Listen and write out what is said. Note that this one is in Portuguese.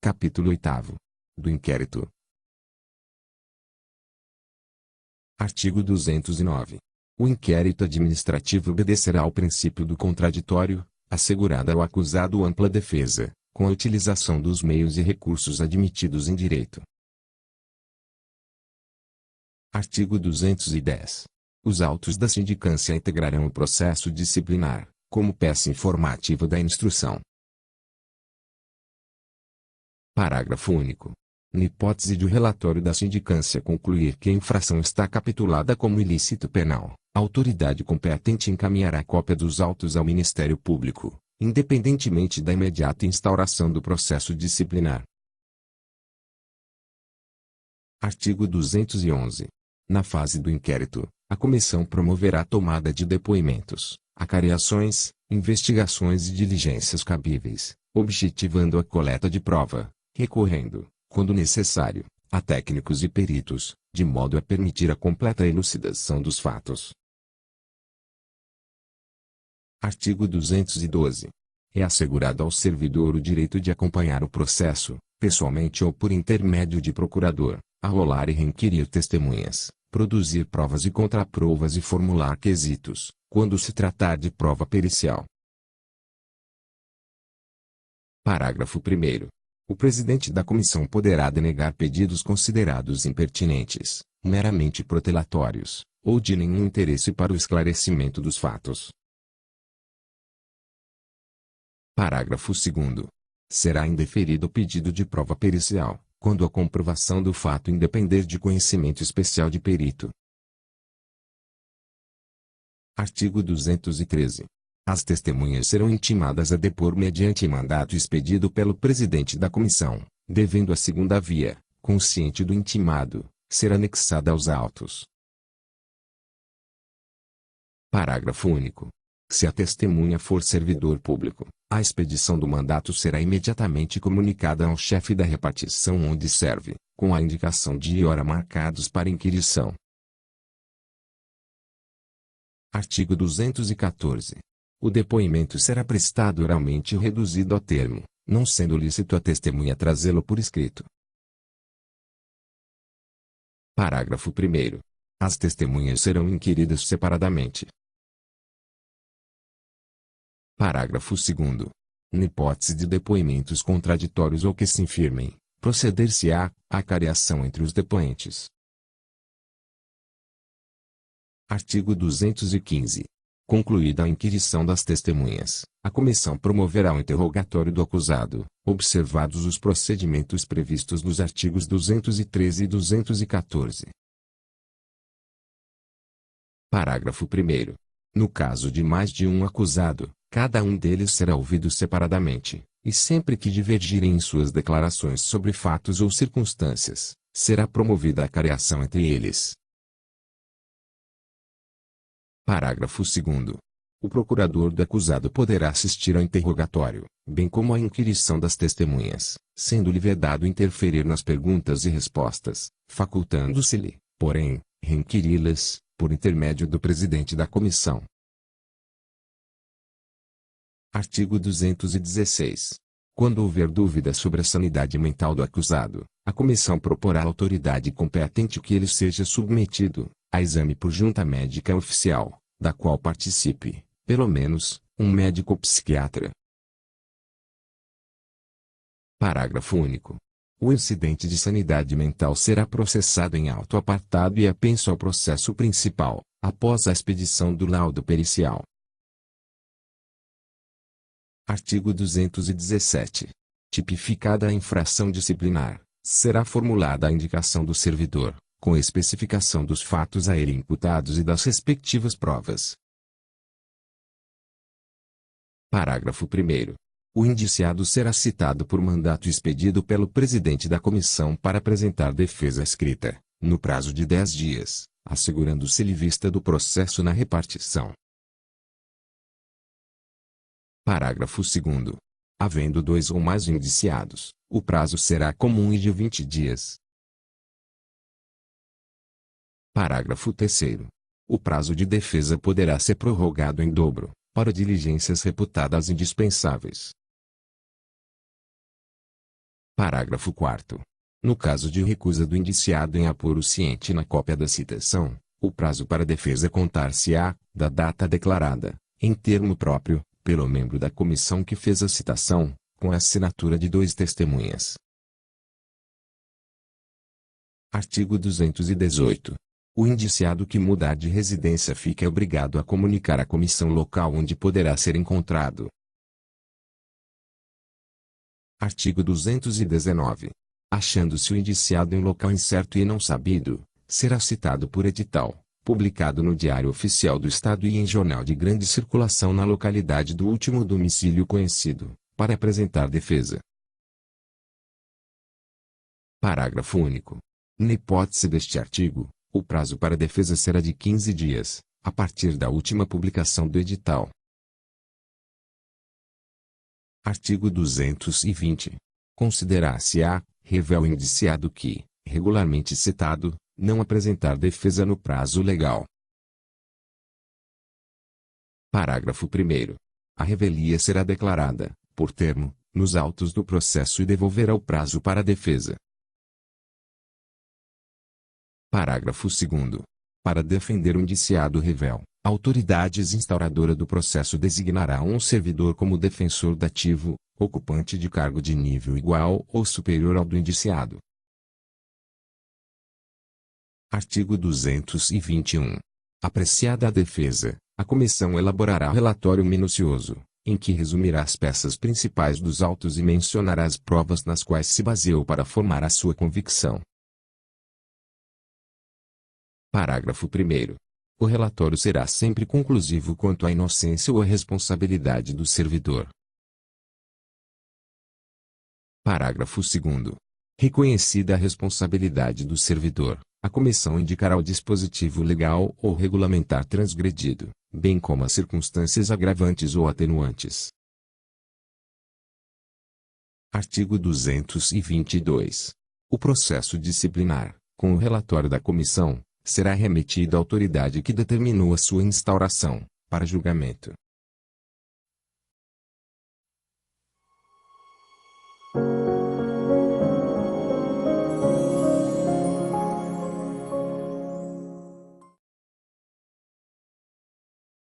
Capítulo 8 do inquérito. Artigo 209. O inquérito administrativo obedecerá ao princípio do contraditório, assegurada ao acusado ampla defesa, com a utilização dos meios e recursos admitidos em direito. Artigo 210. Os autos da sindicância integrarão o processo disciplinar, como peça informativa da instrução. Parágrafo único. Na hipótese de o relatório da sindicância concluir que a infração está capitulada como ilícito penal, a autoridade competente encaminhará cópia dos autos ao Ministério Público, independentemente da imediata instauração do processo disciplinar. Artigo 211. Na fase do inquérito, a comissão promoverá a tomada de depoimentos, acariações, investigações e diligências cabíveis, objetivando a coleta de prova, recorrendo, quando necessário, a técnicos e peritos, de modo a permitir a completa elucidação dos fatos. Artigo 212. É assegurado ao servidor o direito de acompanhar o processo, pessoalmente ou por intermédio de procurador, arrolar e requerir testemunhas, produzir provas e contraprovas e formular quesitos, quando se tratar de prova pericial. Parágrafo 1º. O presidente da comissão poderá denegar pedidos considerados impertinentes, meramente protelatórios, ou de nenhum interesse para o esclarecimento dos fatos. Parágrafo 2º. Será indeferido o pedido de prova pericial, quando a comprovação do fato independer de conhecimento especial de perito. Artigo 213. As testemunhas serão intimadas a depor mediante mandato expedido pelo presidente da comissão, devendo a segunda via, consciente do intimado, ser anexada aos autos. Parágrafo único. Se a testemunha for servidor público, a expedição do mandato será imediatamente comunicada ao chefe da repartição onde serve, com a indicação dia e hora marcados para inquirição. Artigo 214. O depoimento será prestado oralmente reduzido a termo, não sendo lícito a testemunha trazê-lo por escrito. Parágrafo 1º. As testemunhas serão inquiridas separadamente. Parágrafo 2º. Na hipótese de depoimentos contraditórios ou que se infirmem, proceder-se-á à acariação entre os depoentes. Artigo 215. Concluída a inquirição das testemunhas, a comissão promoverá o interrogatório do acusado, observados os procedimentos previstos nos artigos 213 e 214. Parágrafo 1º. No caso de mais de um acusado, cada um deles será ouvido separadamente, e sempre que divergirem em suas declarações sobre fatos ou circunstâncias, será promovida a acariação entre eles. Parágrafo 2º. O procurador do acusado poderá assistir ao interrogatório, bem como à inquirição das testemunhas, sendo-lhe vedado interferir nas perguntas e respostas, facultando-se-lhe, porém, requiri-las, por intermédio do presidente da comissão. Artigo 216. Quando houver dúvida sobre a sanidade mental do acusado, a comissão proporá à autoridade competente que ele seja submetido a exame por junta médica oficial, da qual participe, pelo menos, um médico psiquiatra. Parágrafo único. O incidente de sanidade mental será processado em auto apartado e apenso ao processo principal, após a expedição do laudo pericial. Artigo 217. Tipificada a infração disciplinar, será formulada a indicação do servidor, com especificação dos fatos a ele imputados e das respectivas provas. Parágrafo 1º. O indiciado será citado por mandato expedido pelo presidente da comissão para apresentar defesa escrita, no prazo de 10 dias, assegurando-se-lhe vista do processo na repartição. Parágrafo 2º. Havendo dois ou mais indiciados, o prazo será comum e de 20 dias. Parágrafo 3º. O prazo de defesa poderá ser prorrogado em dobro, para diligências reputadas indispensáveis. Parágrafo 4º. No caso de recusa do indiciado em apor o ciente na cópia da citação, o prazo para defesa contar-se-á, da data declarada, em termo próprio, pelo membro da comissão que fez a citação, com a assinatura de 2 testemunhas. Artigo 218. O indiciado que mudar de residência fica obrigado a comunicar à comissão local onde poderá ser encontrado. Artigo 219. Achando-se o indiciado em local incerto e não sabido, será citado por edital, publicado no Diário Oficial do Estado e em jornal de grande circulação na localidade do último domicílio conhecido, para apresentar defesa. Parágrafo único. Na hipótese deste artigo, o prazo para defesa será de 15 dias, a partir da última publicação do edital. Artigo 220. Considerar-se-á réu indiciado que, regularmente citado, não apresentar defesa no prazo legal. Parágrafo 1º. A revelia será declarada, por termo, nos autos do processo e devolverá o prazo para a defesa. Parágrafo 2º. Para defender o indiciado réu, a autoridade instauradora do processo designará um servidor como defensor dativo, ocupante de cargo de nível igual ou superior ao do indiciado. Artigo 221. Apreciada a defesa, a comissão elaborará relatório minucioso, em que resumirá as peças principais dos autos e mencionará as provas nas quais se baseou para formar a sua convicção. Parágrafo 1º. O relatório será sempre conclusivo quanto à inocência ou à responsabilidade do servidor. Parágrafo 2º. Reconhecida a responsabilidade do servidor, a comissão indicará o dispositivo legal ou regulamentar transgredido, bem como as circunstâncias agravantes ou atenuantes. Artigo 222. O processo disciplinar, com o relatório da comissão, será remetido à autoridade que determinou a sua instauração, para julgamento.